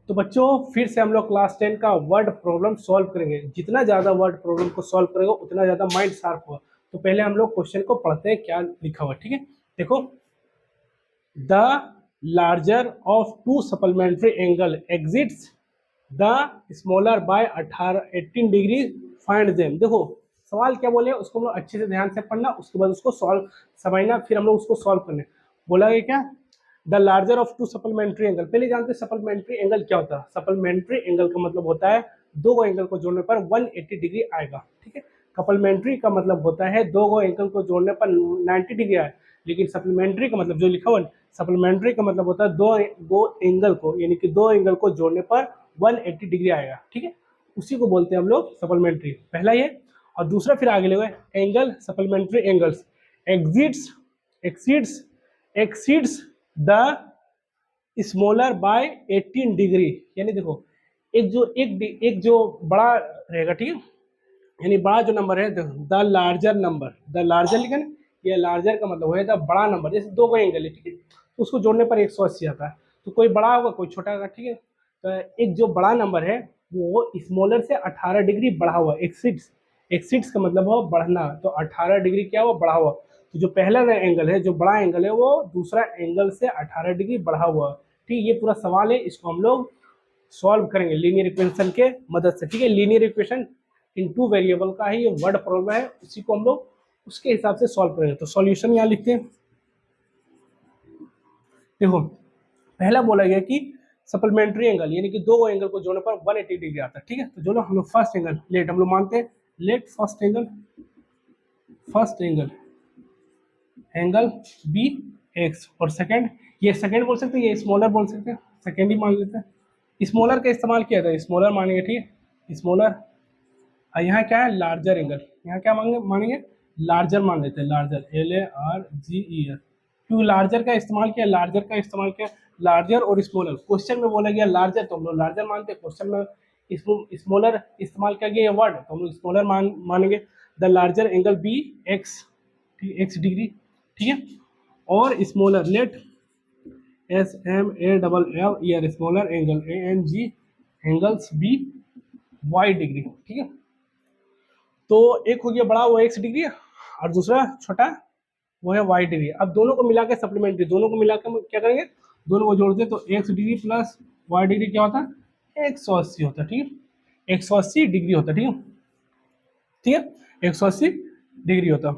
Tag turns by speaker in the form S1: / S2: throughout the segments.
S1: तो बच्चों फिर से हम लोग क्लास 10 का वर्ड प्रॉब्लम सॉल्व करेंगे। जितना ज़्यादा वर्ड प्रॉब्लम को सॉल्व करेगा उतना ज़्यादा माइंड शार्प होगा। तो पहले हम लोग क्वेश्चन को पढ़ते हैं क्या लिखा हुआ, ठीक है। देखो, the larger of to supplementary angle exits the smaller by 18 degree, find them. देखो सवाल क्या बोले उसको हम लोग अच्छे से ध्यान से पढ़ना, उसके बाद उसको सॉल्व समझना, फिर हम लोग उसको सॉल्व करने। बोला है क्या, the larger of to supplementary angle. पहले जानते हैं सप्लीमेंट्री एंगल क्या होता है। सप्लीमेंट्री एंगल का मतलब होता है दो गो एंगल को जोड़ने पर 180 डिग्री आएगा, ठीक है। कपलमेंट्री का मतलब होता है दो गो एंगल को जोड़ने पर 90 डिग्री आए। लेकिन सप्लीमेंट्री का मतलब जो लिखा हुआ, सप्लीमेंट्री का मतलब होता है दो एंगल को, यानी कि दो एंगल को जोड़ने पर 180 डिग्री आएगा, ठीक है। उसी को बोलते हैं हम लोग सप्लीमेंट्री। पहला ये, और दूसरा फिर आगे ले angle supplementary angles exits exceeds exceeds the smaller by 18 degree. यानी देखो एक जो बड़ा रहेगा, ठीक है, यानी बड़ा जो नंबर है, the larger number, the larger लिखा ना, ये लार्जर का मतलब है द बड़ा नंबर। जैसे दो को एंगल है, ठीक है, तो उसको जोड़ने पर 180 आता है। तो कोई बड़ा होगा कोई छोटा होगा, ठीक है। तो एक जो बड़ा नंबर है वो स्मॉलर से 18 डिग्री बढ़ा हुआ, एक्सिड्स एक्सिड्स का मतलब हो बढ़ना, तो 18 डिग्री क्या हुआ, बढ़ा हुआ। तो जो पहला एंगल है, जो बड़ा एंगल है, वो दूसरा एंगल से 18 डिग्री बढ़ा हुआ, ठीक। ये पूरा सवाल है, इसको हम लोग सॉल्व करेंगे लीनियर इक्वेशन के मदद से, ठीक है। Linear equation in two variable का ही ये वर्ड प्रॉब्लम है, उसी को हम लोग उसके हिसाब से सॉल्व करेंगे। तो सॉल्यूशन यहाँ लिखते हैं। देखो पहला बोला गया कि सप्लीमेंट्री एंगल यानी कि दो एंगल को जोड़ने पर 180 डिग्री आता है, ठीक है। तो जो हम लोग फर्स्ट एंगल लेट, हम लोग मानते हैं let first angle be x, और सेकंड, ये सेकंड बोल सकते हैं, ये स्मॉलर बोल सकते हैं, सेकंड ही मान लेते हैं। स्मॉलर का इस्तेमाल किया था, स्मॉलर मानेंगे, ठीक है, स्मॉलर। और यहाँ क्या है, लार्जर एंगल, यहाँ क्या मानेंगे लार्जर मान लेते हैं, लार्जर LARGER। क्यों लार्जर का इस्तेमाल किया, लार्जर का इस्तेमाल किया, लार्जर और स्मॉलर। क्वेश्चन में बोला गया लार्जर तो हम लोग लार्जर मानते हैं, क्वेश्चन में स्मॉलर इस्तेमाल किया गया वर्ड तो हम लोग स्मॉलर मानेंगे। The larger angle be x, x degree, ठीक है, और smaller let SMALL smaller angle ANG angles be y degree, ठीक है। तो एक हो गया बड़ा वो एक्स डिग्री, और दूसरा छोटा वो है वाई डिग्री। अब दोनों को मिला के सप्लीमेंट्री, दोनों को मिला के क्या करेंगे, दोनों को जोड़ते तो x degree plus y degree क्या होता है, 180 होता है, ठीक है, 180 डिग्री होता है, ठीक है, ठीक है, 180 डिग्री होता।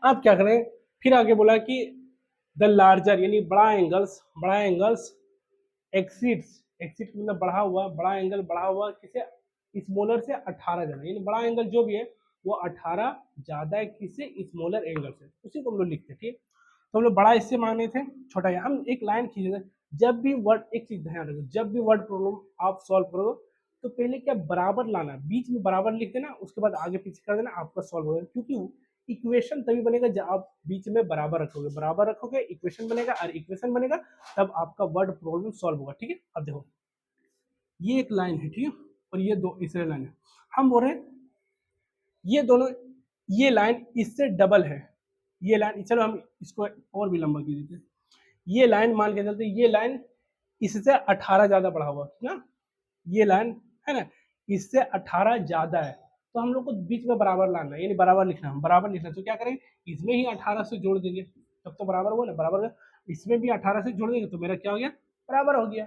S1: अब क्या करें, फिर आगे बोला कि द लार्जर यानी बड़ा एंगल्स एक्सीड्स, एक्सीड मतलब बड़ा एंगल बढ़ा हुआ किसे, स्मॉलर से 18 ज्यादा, यानी बड़ा एंगल जो भी है वो 18 ज्यादा है किसे, स्मॉलर एंगल से, उसी को हम लोग लिखते हैं, ठीक। तो हम लोग बड़ा इससे मांगे थे, छोटा है। हम एक लाइन खींचे थे, जब भी वर्ड, एक चीज ध्यान रखो, जब भी वर्ड प्रॉब्लम आप सॉल्व करो तो पहले क्या बराबर लाना, बीच में बराबर लिख देना, उसके बाद आगे पीछे कर देना, आपका सॉल्व हो जाएगा। क्योंकि इक्वेशन तभी बनेगा जब आप बीच में बराबर रखोगे इक्वेशन बनेगा, और इक्वेशन बनेगा तब आपका वर्ड प्रॉब्लम सॉल्व होगा, ठीक है। अब देखो ये एक लाइन है, ठीक है, और ये दो तीसरे लाइन है। हम बोल रहे हैं ये दोनों, ये लाइन इससे डबल है, ये लाइन, चलो हम इसको और भी लंबा की देते हैं। ये लाइन मान के चलते, ये लाइन इससे 18 ज्यादा बढ़ा हुआ ना, ये लाइन है ना, इससे 18 ज्यादा है, तो हम लोग को बीच में बराबर लाना है, यानी बराबर लिखना। तो क्या करेंगे, इसमें ही 18 से जोड़ देंगे, तब तो बराबर हुआ ना, बराबर। इसमें भी 18 से जोड़ देंगे तो मेरा क्या हो गया, बराबर हो गया।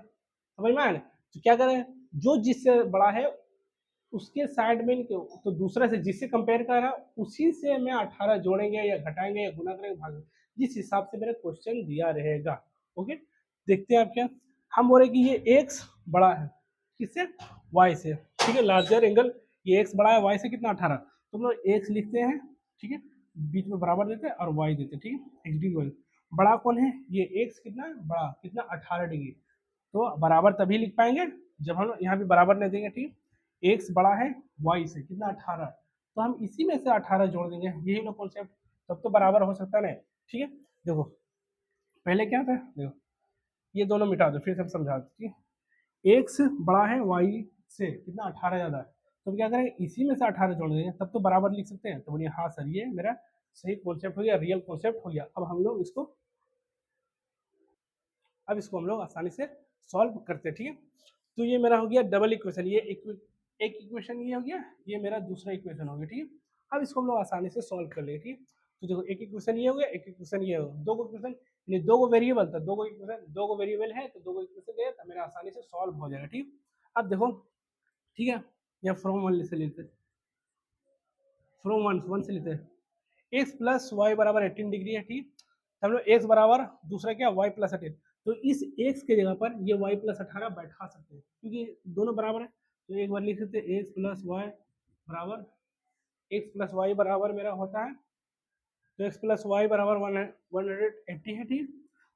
S1: समझ में आया ना। तो क्या करें, जो जिससे बड़ा है उसके साइड में तो दूसरे से जिससे कंपेयर कर रहा है उसी से मैं 18 जोड़ेंगे या घटाएंगे या गुना करेंगे, भाग जिस हिसाब से मेरा क्वेश्चन दिया रहेगा। ओके, देखते हैं आप क्या, हम बोल रहे कि ये एक्स बड़ा है किससे, वाई से, ठीक है, लार्जर एंगल, ये एक्स बड़ा है वाई से कितना 18, तो हम लोग एक्स लिखते हैं, ठीक है, बीच में बराबर देते हैं और वाई देते हैं, ठीक है, एक्स डिग्री। बड़ा कौन है, ये एक्स कितना बड़ा, कितना 18 डिग्री, तो बराबर तभी लिख पाएंगे जब हम यहाँ भी बराबर नहीं देंगे, ठीक है। एक्स बड़ा है वाई से कितना 18, तो हम इसी में से 18 जोड़ देंगे, यही लोग कॉन्सेप्ट, तब तो बराबर हो सकता है ना, ठीक है। देखो पहले क्या था, देखो ये दोनों मिटा दो, फिर से हम समझा दें, एक्स बड़ा है वाई से कितना 18 ज्यादा है, तो क्या करें इसी में से 18 जोड़ देंगे, तब तो बराबर लिख सकते हैं। तो बोलिए हाँ सर, ये मेरा सही कॉन्सेप्ट हो गया, रियल कॉन्सेप्ट हो गया। अब इसको हम लोग आसानी से सॉल्व करते हैं, ठीक है। तो ये मेरा हो गया डबल इक्वेशन, ये एक इक्वेशन ये हो गया, ये मेरा दूसरा इक्वेशन हो गया, ठीक है। अब इसको हम लोग आसानी से सॉल्व कर लेंगे, ठीक। तो देखो एक इक्वेशन ये हो गया, एक इक्वेशन ये हो गया, दो इक्वेशन यानी दो वेरिएबल था, दो इक्वेशन, दो वेरिएबल है तो दो इक्वेशन दे तो मेरा आसानी से सॉल्व हो जाएगा, ठीक। अब देखो, ठीक है, या फ्रॉम वन से लेते हैं, फ्रॉम वन से लेते हैं, एक्स प्लस वाई बराबर 18 डिग्री है, ठीक। तो हम लोग एक्स बराबर दूसरा क्या वाई प्लस 18, तो इस एक्स के जगह पर ये वाई प्लस 18 बैठा सकते हैं क्योंकि दोनों बराबर है। तो एक बार लिख सकते हैं एक्स प्लस वाई बराबर, एक्स प्लस वाई बराबर मेरा होता है, तो एक्स प्लस वाई बराबर 180 है, ठीक।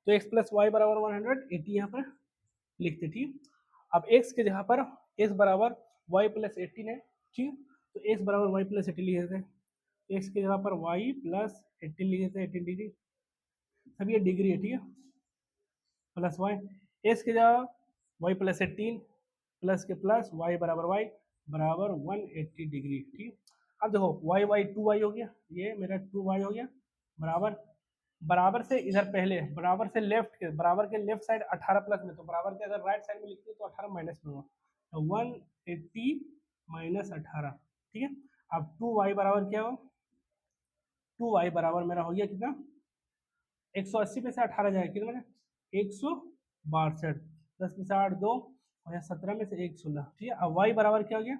S1: तो एक्स प्लस वाई बराबर 180 यहाँ पर लिखते, ठीक। अब एक्स के जगह पर एक्स बराबर वाई प्लस 18 है, ठीक। तो एक्स बराबर वाई प्लस 18 लिख देते हैं, एक्स की जगह पर वाई प्लस 18 लिख देते हैं, 18 डिग्री, सब ये डिग्री है, ठीक है, प्लस वाई, एक्स की जगह वाई प्लस 18 प्लस के प्लस वाई बराबर 180 डिग्री, ठीक। अब देखो वाई वाई 2 वाई हो गया, ये मेरा 2 वाई हो गया, बराबर बराबर से इधर पहले बराबर से लेफ्ट के बराबर के लेफ्ट साइड 18 प्लस में, तो बराबर के अगर राइट साइड में लिखते तो 18 माइनस में होगा, तो 180 माइनस 18, ठीक है। अब 2 वाई बराबर क्या हो, 2 वाई बराबर मेरा हो गया कितना, 180 में से 18 जाएगा कितना बने, 162, 10 में से 8 2 और यहाँ 17 में से 1 16, ठीक है। अब वाई बराबर क्या हो गया,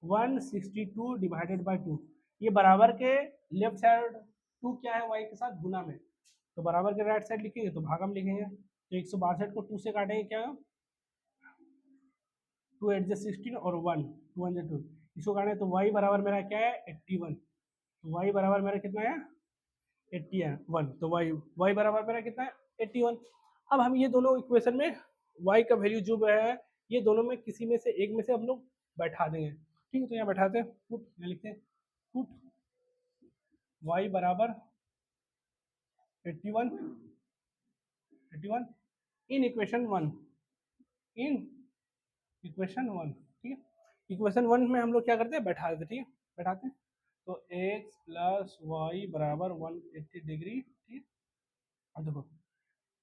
S1: 162 डिवाइडेड बाई 2, ये बराबर के लेफ्ट साइड 2 क्या है वाई के साथ गुना में, तो बराबर के राइट साइड लिखेंगे तो भागा में लिखेंगे, तो 162 को 2 से काटेंगे क्या, 2 8 16 और 1 2 1 2, इसको काटें तो y बराबर मेरा क्या है 81, तो y बराबर मेरा कितना है 81, तो y बराबर मेरा कितना है 81। अब हम ये दोनों इक्वेशन में y का वैल्यू जो है ये दोनों में किसी में से एक में से हम लोग बैठा देंगे, ठीक है। तो यहाँ बैठाते हैं, पुट यहाँ लिखते हैं, पुट y बराबर 81 इन इक्वेशन 1, इन इक्वेशन 1, ठीक है। इक्वेशन 1 में हम लोग क्या करते हैं, बैठा देते, ठीक है, बैठाते हैं, तो x प्लस वाई बराबर 180 डिग्री, ठीक। अब देखो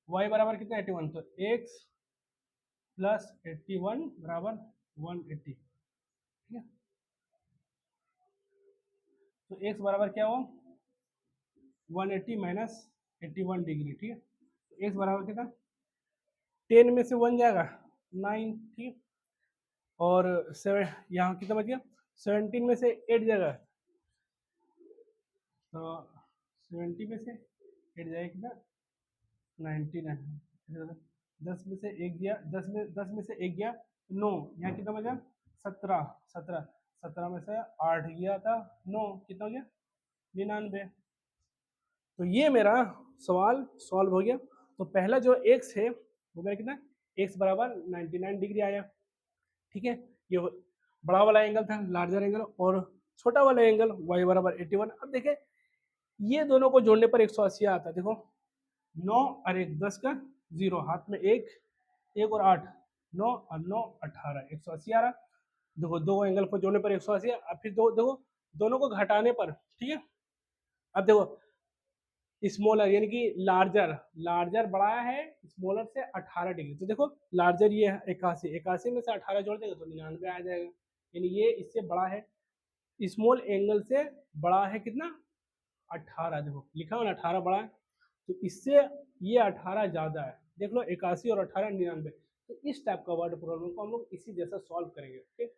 S1: y बराबर कितना 81, तो x प्लस 81 बराबर 180, ठीक है। तो x बराबर क्या हुआ 180 माइनस 81 डिग्री, ठीक है। तो x बराबर कितना 10 में से 1 जाएगा 9, ठीक। और 7 यहाँ कितना बच गया 17 में से 8 जाएगा, तो 70 में से 8 जाएगा कितना 99, 10 में से 1 गया, 10 में से 1 गया 9, यहाँ कितना बचा 17 17 17 में से 8 गया था 9, कितना हो गया 99। तो ये मेरा सवाल सॉल्व हो गया। तो पहला जो x है वो मेरा कितना x बराबर 99 डिग्री आया, ठीक है। ये बड़ा वाला एंगल था लार्जर एंगल, और छोटा वाला एंगल y बराबर 81। अब देखें ये दोनों को जोड़ने पर 180 आता है, देखो 9 और 1 10 का 0 हाथ में 1 1 और 8 9 और 9 18 180 आ रहा। देखो दो एंगल को जोड़ने पर 180, अब फिर दो देखो दोनों को घटाने पर, ठीक है। अब देखो स्मॉलर यानी कि लार्जर लार्जर बड़ा है स्मॉलर से 18 डिग्री, तो देखो लार्जर ये है 81, 81 में से 18 जोड़ देंगे तो 99 आ जाएगा, यानी ये इससे बड़ा है, स्मॉल एंगल से बड़ा है कितना 18, देखो लिखा हुआ ना 18 बड़ा है, तो इससे ये 18 ज़्यादा है, देख लो 81 और 18 99। तो इस टाइप का वर्ड प्रॉब्लम को हम लोग इसी जैसा सॉल्व करेंगे, ठीक।